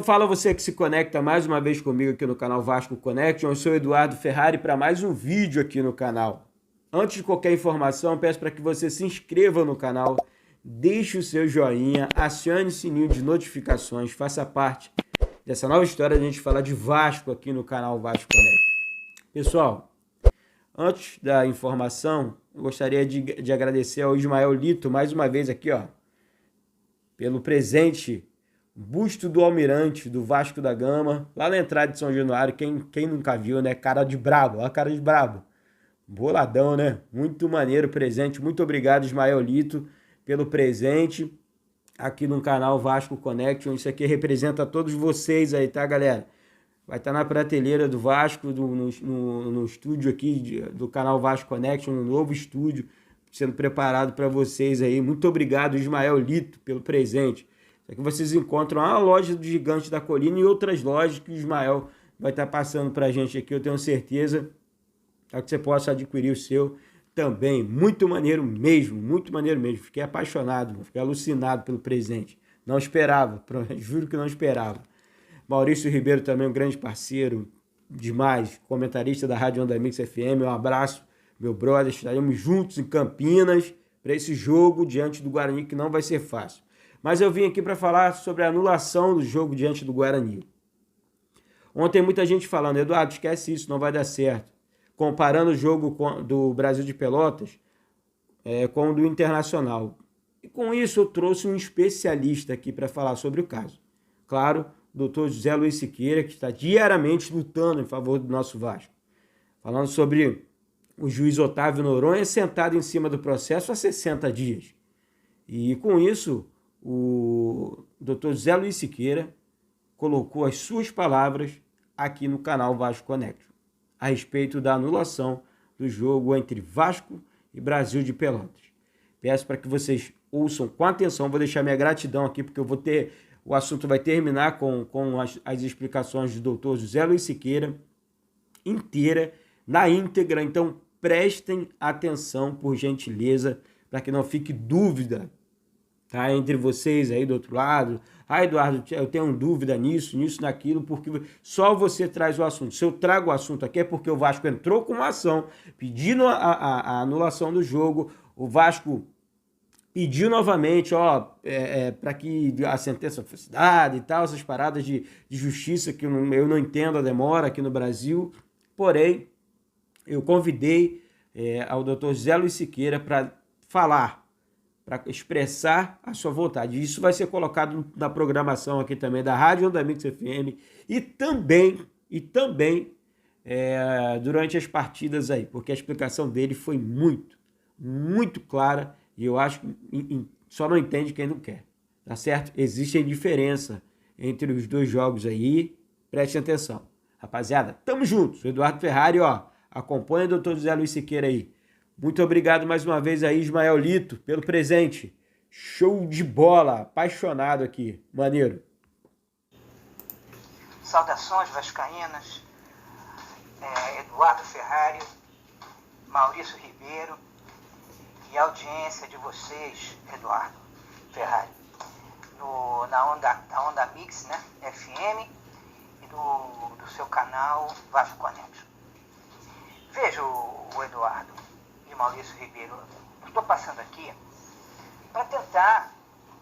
Então fala você que se conecta mais uma vez comigo aqui no canal Vasco Connection. Eu sou Eduardo Ferrari para mais um vídeo aqui no canal. Antes de qualquer informação, peço para que você se inscreva no canal, deixe o seu joinha, acione o sininho de notificações, faça parte dessa nova história de a gente falar de Vasco aqui no canal Vasco Connection. Pessoal, antes da informação, eu gostaria de agradecer ao Ismael Lito mais uma vez aqui, ó, pelo presente. Busto do Almirante, do Vasco da Gama, lá na entrada de São Januário. Quem nunca viu, né? Cara de brabo, olha a cara de brabo. Boladão, né? Muito maneiro o presente. Muito obrigado, Ismael Lito, pelo presente aqui no canal Vasco Connection. Isso aqui representa todos vocês aí, tá, galera? Vai estar na prateleira do Vasco, no estúdio aqui do canal Vasco Connection, no novo estúdio, sendo preparado para vocês aí. Muito obrigado, Ismael Lito, pelo presente. Aqui vocês encontram a loja do Gigante da Colina e outras lojas que o Ismael vai estar passando para a gente aqui. Eu tenho certeza que você possa adquirir o seu também. Muito maneiro mesmo, muito maneiro mesmo. Fiquei apaixonado, fiquei alucinado pelo presente. Não esperava, juro que não esperava. Maurício Ribeiro também, um grande parceiro, demais, comentarista da Rádio Onda Mix FM. Um abraço, meu brother. Estaremos juntos em Campinas para esse jogo diante do Guarani, que não vai ser fácil. Mas eu vim aqui para falar sobre a anulação do jogo diante do Guarani. Ontem muita gente falando, Eduardo, esquece isso, não vai dar certo. Comparando o jogo do Brasil de Pelotas com o do Internacional. E com isso eu trouxe um especialista aqui para falar sobre o caso. Claro, o doutor José Luiz Siqueira, que está diariamente lutando em favor do nosso Vasco. Falando sobre o juiz Otávio Noronha sentado em cima do processo há 60 dias. E com isso, o Dr. José Luiz Siqueira colocou as suas palavras aqui no canal Vasco Connection a respeito da anulação do jogo entre Vasco e Brasil de Pelotas. Peço para que vocês ouçam com atenção, vou deixar minha gratidão aqui, porque o assunto vai terminar com as explicações do Dr. José Luiz Siqueira inteira, na íntegra. Então prestem atenção, por gentileza, para que não fique dúvida, tá, entre vocês aí do outro lado. Eduardo, eu tenho dúvida nisso, naquilo, porque só você traz o assunto. Se eu trago o assunto aqui é porque o Vasco entrou com uma ação pedindo a anulação do jogo. O Vasco pediu novamente, para que a sentença fosse dada e tal, essas paradas de justiça que eu não entendo a demora aqui no Brasil. Porém, eu convidei ao Dr. José Luiz Siqueira para falar, para expressar a sua vontade. Isso vai ser colocado na programação aqui também da Rádio Onda Mix FM e também durante as partidas aí, porque a explicação dele foi muito clara e eu acho que só não entende quem não quer, tá certo? Existe diferença entre os dois jogos aí, prestem atenção. Rapaziada, tamo juntos. Eduardo Ferrari, acompanha o Dr. José Luiz Siqueira aí. Muito obrigado mais uma vez aí, Ismael Lito, pelo presente. Show de bola, apaixonado aqui, maneiro. Saudações vascaínas, Eduardo Ferrari, Maurício Ribeiro e a audiência de vocês, Eduardo Ferrari, da Onda Mix, né, FM, e do seu canal Vasco Connection. Veja o Eduardo e Maurício Ribeiro, eu estou passando aqui para tentar,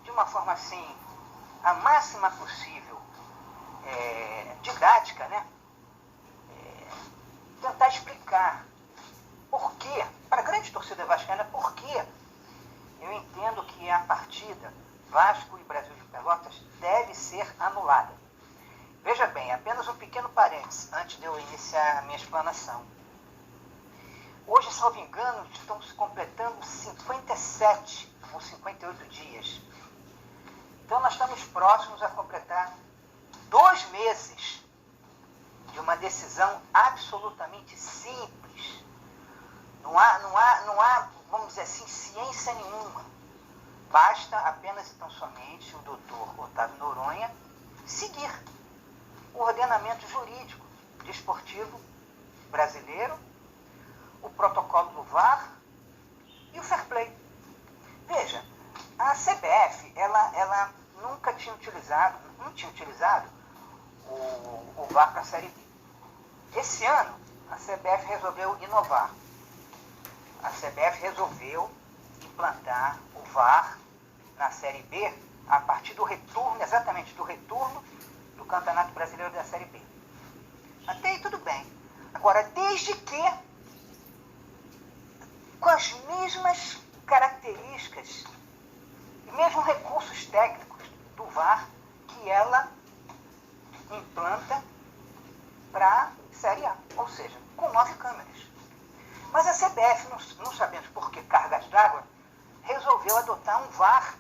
de uma forma assim, a máxima possível, didática, né? Tentar explicar por quê, para a grande torcida vascaína, por que eu entendo que a partida Vasco e Brasil de Pelotas deve ser anulada. Veja bem, apenas um pequeno parênteses antes de eu iniciar a minha explanação. Hoje, salvo engano, estão se completando 57 ou 58 dias. Então, nós estamos próximos a completar 2 meses de uma decisão absolutamente simples. Não há, vamos dizer assim, ciência nenhuma. Basta apenas e tão somente o doutor Otávio Noronha seguir o ordenamento jurídico desportivo brasileiro, o protocolo do VAR e o fair play. Veja, a CBF, ela nunca tinha utilizado o VAR para a Série B. Esse ano, a CBF resolveu inovar. A CBF resolveu implantar o VAR na Série B a partir do retorno, exatamente do retorno do Campeonato Brasileiro da Série B. Até aí tudo bem. Agora, desde que, com as mesmas características e mesmo recursos técnicos do VAR que ela implanta para a Série A, ou seja, com 9 câmeras. Mas a CBF, não sabemos por que cargas d'água, resolveu adotar um VAR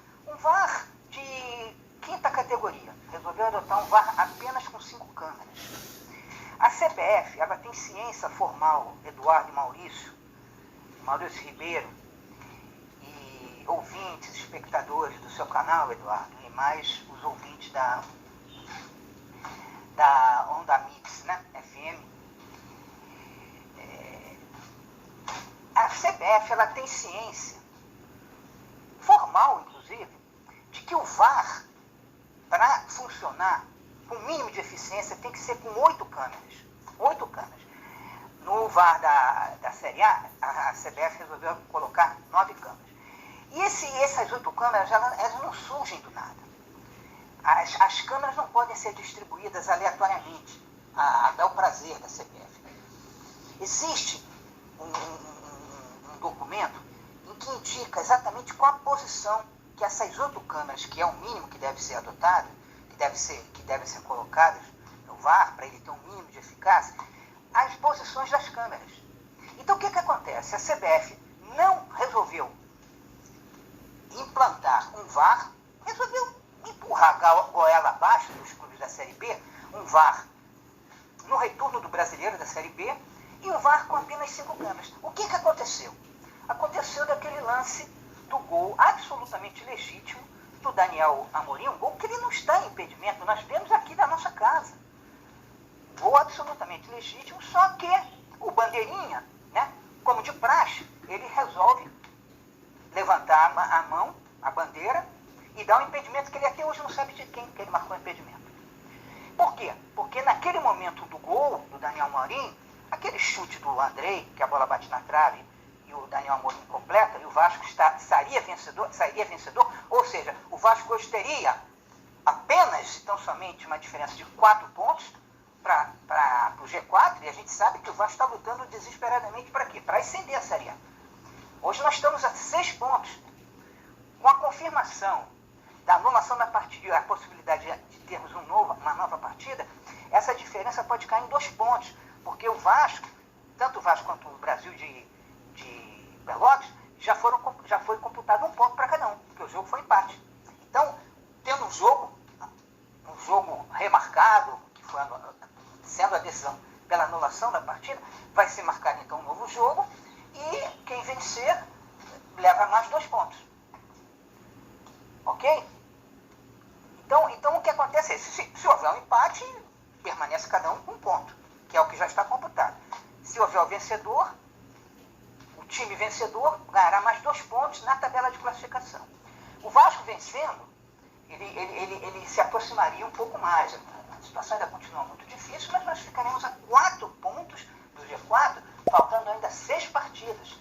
de quinta categoria. Resolveu adotar um VAR apenas com 5 câmeras. A CBF, ela tem ciência formal, Eduardo e Maurício Ribeiro, e ouvintes, espectadores do seu canal, Eduardo, e mais os ouvintes da Onda Mix, né, FM. A CBF, ela tem ciência formal, inclusive, de que o VAR, para funcionar com o mínimo de eficiência, tem que ser com 8 câmeras. 8 câmeras. No VAR da Série A, a CBF resolveu colocar 9 câmeras. E essas 8 câmeras, elas não surgem do nada. As câmeras não podem ser distribuídas aleatoriamente, a bel prazer da CBF. Existe um documento em que indica exatamente qual a posição que essas 8 câmeras, que é o mínimo que deve ser adotado, que devem ser colocadas no VAR, para ele ter um mínimo de eficácia, as posições das câmeras. Então, o que acontece? A CBF não resolveu implantar um VAR, resolveu empurrar a goela abaixo dos clubes da Série B, um VAR no retorno do Brasileiro da Série B, e um VAR com apenas 5 câmeras. O que aconteceu? Aconteceu daquele lance do gol absolutamente legítimo do Daniel Amorim, um gol que ele não está em impedimento, nós vemos aqui da nossa casa. Gol absolutamente legítimo, só que o bandeirinha, né, como de praxe, ele resolve levantar a mão, a bandeira, e dar um impedimento que ele até hoje não sabe de quem que ele marcou o impedimento. Por quê? Porque naquele momento do gol do Daniel Amorim, aquele chute do Andrei, que a bola bate na trave e o Daniel Amorim completa, e o Vasco sairia vencedor, ou seja, o Vasco hoje teria apenas, tão somente, uma diferença de 4 pontos para o G4, e a gente sabe que o Vasco está lutando desesperadamente para quê? Para ascender a Série A. Hoje nós estamos a 6 pontos. Com a confirmação da anulação da partida e a possibilidade de termos uma nova partida, essa diferença pode cair em 2 pontos, porque o Vasco, tanto o Vasco quanto o Brasil de Pelotas, já foi computado 1 ponto para cada um, porque o jogo foi empate. Então, tendo um jogo remarcado, que foi sendo a decisão pela anulação da partida, vai ser marcado então um novo jogo, e quem vencer leva mais 2 pontos. Ok? Então o que acontece é, se houver um empate, permanece cada um com 1 ponto, que é o que já está computado. Se houver o vencedor, o time vencedor ganhará mais 2 pontos na tabela de classificação. O Vasco vencendo, ele se aproximaria um pouco mais. A situação ainda continua muito difícil, mas nós ficaremos a 4 pontos do G4, faltando ainda 6 partidas.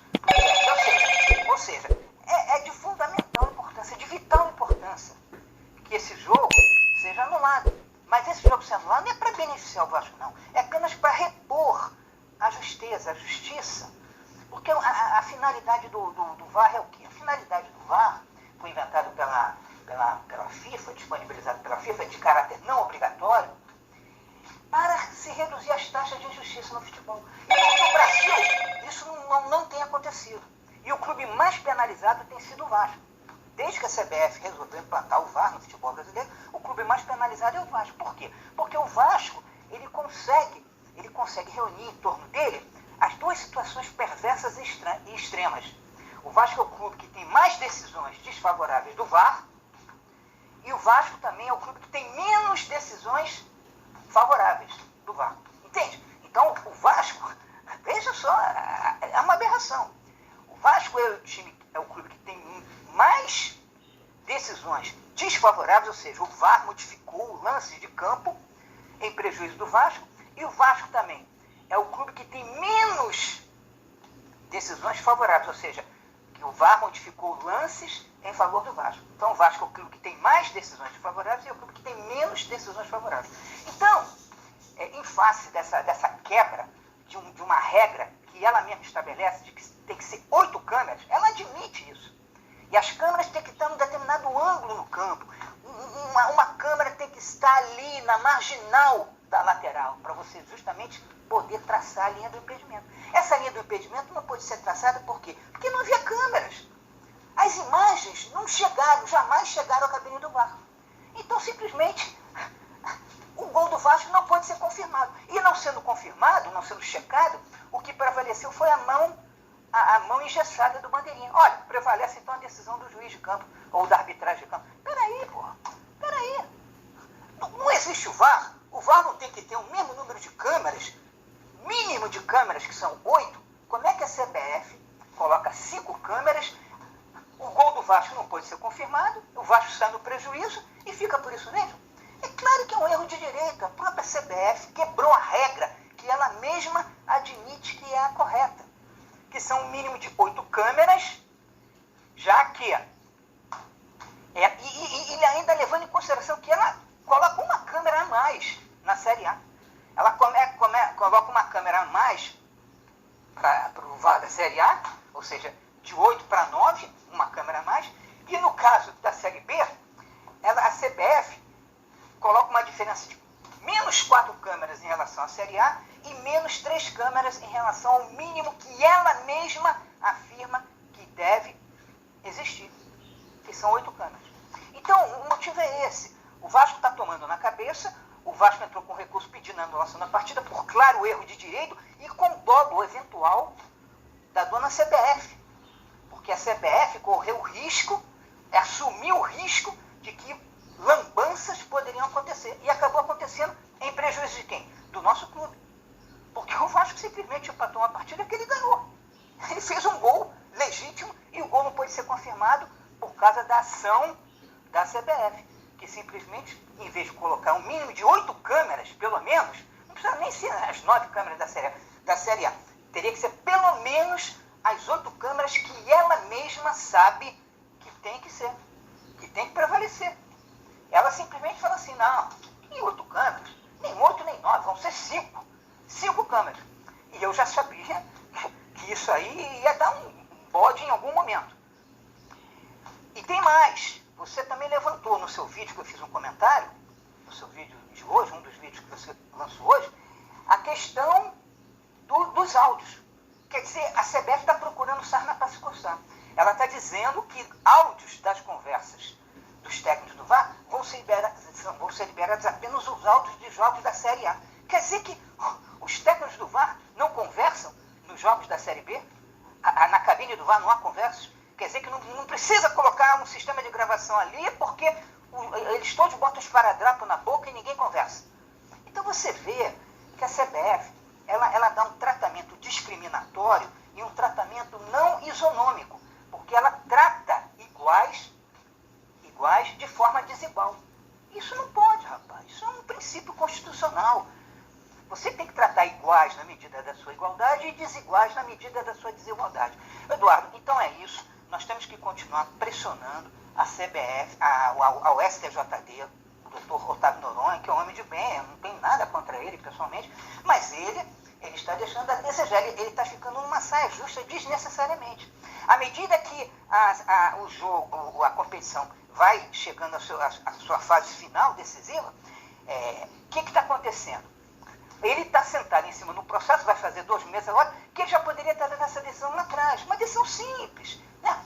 Ou seja, é de fundamental importância, de vital importância, que esse jogo seja anulado. Mas esse jogo ser anulado não é para beneficiar o Vasco, não. É apenas para repor a justeza, a justiça. Porque a finalidade do VAR é o quê? A finalidade do VAR foi inventado pela FIFA, disponibilizado pela FIFA, de caráter não obrigatório, para se reduzir as taxas de injustiça no futebol. E no Brasil, isso não tem acontecido. E o clube mais penalizado tem sido o Vasco. Desde que a CBF resolveu implantar o VAR no futebol brasileiro, o clube mais penalizado é o Vasco. Por quê? Porque o Vasco, ele consegue reunir em torno dele as 2 situações perversas e extremas. O Vasco é o clube que tem mais decisões desfavoráveis do VAR, e o Vasco também é o clube que tem menos decisões favoráveis do VAR. Entende? Então, o Vasco, veja só, é uma aberração. O Vasco é o clube que tem mais decisões desfavoráveis, ou seja, o VAR modificou o lance de campo, em prejuízo do Vasco, e o Vasco também é o clube que tem menos decisões favoráveis, ou seja, que o VAR modificou lances em favor do Vasco. Então o Vasco é o clube que tem mais decisões favoráveis e é o clube que tem menos decisões favoráveis. Então, em face dessa quebra de uma regra que ela mesma estabelece, de que tem que ser 8 câmeras, ela admite isso. E as câmeras têm que estar em um determinado ângulo no campo. Uma câmera tem que estar ali na marginal da lateral, para você justamente poder traçar a linha do impedimento. Essa linha do impedimento não pode ser traçada por quê? Porque não havia câmeras. As imagens não chegaram, jamais chegaram à cabine do VAR. Então, simplesmente, o gol do Vasco não pode ser confirmado. E não sendo confirmado, não sendo checado, o que prevaleceu foi a mão engessada do bandeirinha. Olha, prevalece então a decisão do juiz de campo, ou da arbitragem de campo. Peraí, porra, peraí. Não existe o VAR. O VAR não tem que ter o mesmo número de câmeras, mínimo de câmeras, que são 8. Como é que a CBF coloca 5 câmeras, o gol do Vasco não pode ser confirmado, o Vasco está no prejuízo e fica por isso mesmo? É claro que é um erro de direito. A própria CBF quebrou a regra que ela mesma admite que é a correta, que são um mínimo de 8 câmeras, já que e ainda levando em consideração que ela coloca uma câmera a mais na Série A. Ela coloca uma câmera a mais para o VAR da Série A, ou seja, de 8 para 9, uma câmera a mais. E no caso da Série B, a CBF coloca uma diferença de menos 4 câmeras em relação à Série A e menos 3 câmeras em relação ao mínimo que ela mesma afirma que deve existir, que são 8 câmeras. Então, o motivo é esse. O Vasco está tomando na cabeça, o Vasco entrou com recurso pedindo a anulação da partida por claro erro de direito e com dolo eventual da dona CBF. Porque a CBF correu o risco, assumiu o risco de que lambanças poderiam acontecer. E acabou acontecendo em prejuízo de quem? Do nosso clube. Porque o Vasco simplesmente empatou uma partida que ele ganhou. Ele fez um gol legítimo e o gol não pôde ser confirmado por causa da ação da CBF, que simplesmente, em vez de colocar um mínimo de 8 câmeras, pelo menos, não precisa nem ser as 9 câmeras da Série A, teria que ser pelo menos as 8 câmeras que ela mesma sabe que tem que ser, que tem que prevalecer. Ela simplesmente fala assim, não, e 8 câmeras? Nem 8 nem 9, vão ser 5. 5 câmeras. E eu já sabia que isso aí ia dar um bode em algum momento. E tem mais. Você também levantou no seu vídeo, que eu fiz um comentário, no seu vídeo de hoje, um dos vídeos que você lançou hoje, a questão dos áudios. Quer dizer, a CBF está procurando sarna para se coçar. Ela está dizendo que áudios das conversas dos técnicos do VAR vão ser liberados apenas os áudios de jogos da Série A. Quer dizer que os técnicos do VAR não conversam nos jogos da Série B? Na cabine do VAR não há conversas? Quer dizer que não precisa colocar um sistema de gravação ali, porque eles todos botam os esparadrapo na boca e ninguém conversa. Então você vê que a CBF ela dá um tratamento discriminatório e um tratamento não isonômico, porque ela trata iguais de forma desigual. Isso não pode, rapaz. Isso é um princípio constitucional. Você tem que tratar iguais na medida da sua igualdade e desiguais na medida da sua desigualdade. Eduardo, então é isso. Nós temos que continuar pressionando a CBF, ao STJD, o doutor Otávio Noronha, que é um homem de bem, eu não tenho nada contra ele pessoalmente, mas ele está deixando a desejar, ele está ficando numa saia justa desnecessariamente. À medida que a competição vai chegando à sua fase final, decisiva, o que está acontecendo? Ele está sentado em cima no processo, vai fazer 2 meses agora, que ele já poderia estar dando essa decisão lá atrás. Uma decisão simples. Né?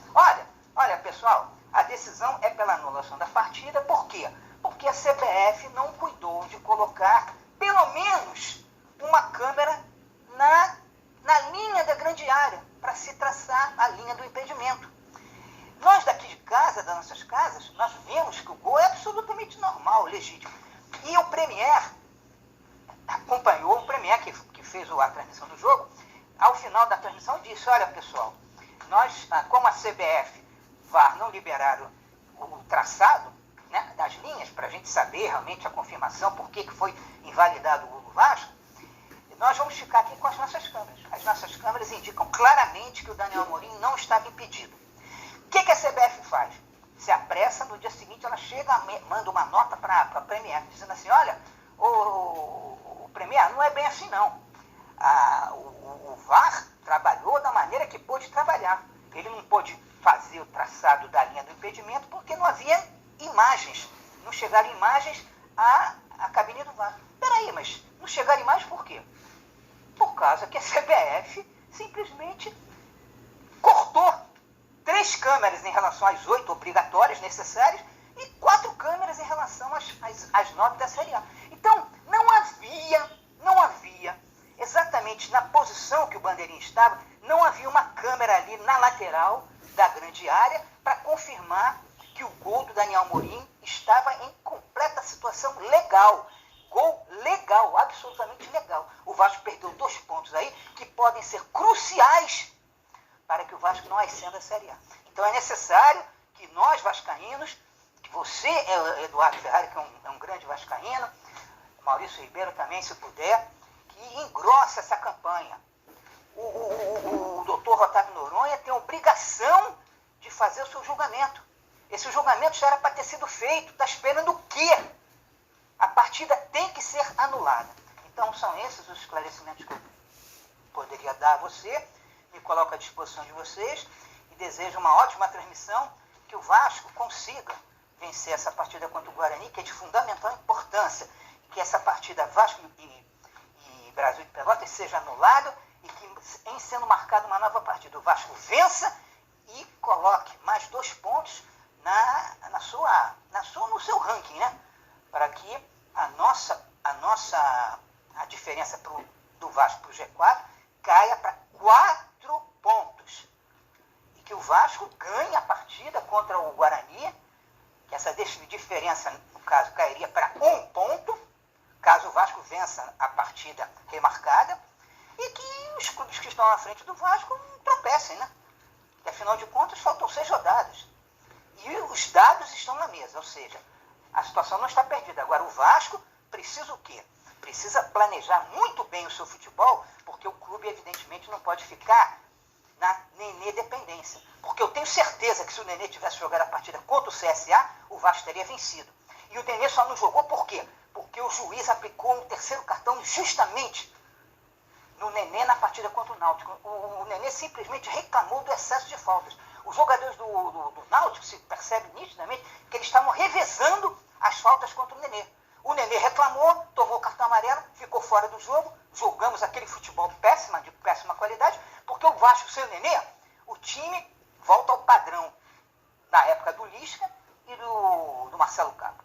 Olha, pessoal, a decisão é pela anulação da partida. Por quê? Porque a CBF não cuidou de colocar pelo menos uma câmera na linha da grande área, para se traçar a linha do impedimento. Nós daqui de casa, das nossas casas, nós vemos que o gol é absolutamente normal, legítimo. E o Premier acompanhou, o Premier que fez a transmissão do jogo, ao final da transmissão disse, olha pessoal, nós, como a CBF VAR não liberaram o traçado, né, das linhas, para a gente saber realmente a confirmação, por que foi em invalidado o gol do Vasco, nós vamos ficar aqui com as nossas câmeras. As nossas câmeras indicam claramente que o Daniel Amorim não estava impedido. O que a CBF faz? Se apressa, no dia seguinte ela chega, manda uma nota para a Premier, dizendo assim, olha, o Premier, não é bem assim não. O VAR trabalhou da maneira que pôde trabalhar. Ele não pôde fazer o traçado da linha do impedimento porque não havia imagens. Não chegaram imagens à cabine do VAR. Peraí, mas não chegaram imagens por quê? Por causa que a CBF simplesmente cortou 3 câmeras em relação às 8 obrigatórias necessárias e 4 câmeras em relação às 9 da Série A. Então, não havia, exatamente na posição que o Bandeirinha estava, não havia uma câmera ali na lateral da grande área para confirmar que o gol do Daniel Amorim estava em completa situação legal. Gol legal, absolutamente legal. O Vasco perdeu 2 pontos aí que podem ser cruciais para que o Vasco não ascenda a Série A. Então é necessário que nós vascaínos, que você, Eduardo Ferrari, que é um grande vascaíno, Maurício Ribeiro também, se puder, que engrossa essa campanha. O doutor Otávio Noronha tem a obrigação de fazer o seu julgamento. Esse julgamento já era para ter sido feito. Está esperando o quê? A partida tem que ser anulada. Então são esses os esclarecimentos que eu poderia dar a você. Me coloco à disposição de vocês e desejo uma ótima transmissão, que o Vasco consiga vencer essa partida contra o Guarani, que é de fundamental importância, que essa partida Vasco e Brasil de Pelotas seja anulada e que, em sendo marcada uma nova partida, o Vasco vença e coloque mais 2 pontos no seu ranking, né? Para que a diferença do Vasco para o G4 caia para 4 pontos. E que o Vasco ganhe a partida contra o Guarani, que essa diferença, no caso, cairia para 1 ponto, caso o Vasco vença a partida remarcada, e que os clubes que estão à frente do Vasco tropecem, né? Porque, afinal de contas, faltam 6 rodadas. E os dados estão na mesa, ou seja, a situação não está perdida. Agora, o Vasco precisa o quê? Precisa planejar muito bem o seu futebol, porque o clube, evidentemente, não pode ficar na Nenê dependência. Porque eu tenho certeza que se o Nenê tivesse jogado a partida contra o CSA, o Vasco teria vencido. E o Nenê só não jogou por quê? Porque o juiz aplicou um 3º cartão justamente no Nenê na partida contra o Náutico. O Nenê simplesmente reclamou do excesso de faltas. Os jogadores do Náutico se percebe nitidamente que eles estavam revezando as faltas contra o Nenê. O Nenê reclamou, tomou o cartão amarelo, ficou fora do jogo, jogamos aquele futebol de péssima qualidade, porque o Vasco sem o Nenê, o time volta ao padrão da época do Lisca e do Marcelo Cabo.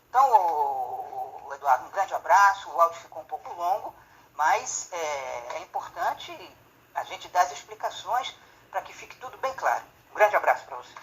Então, Eduardo, um grande abraço, o áudio ficou um pouco longo, mas é importante a gente dar as explicações para que fique tudo bem claro. Um grande abraço para você.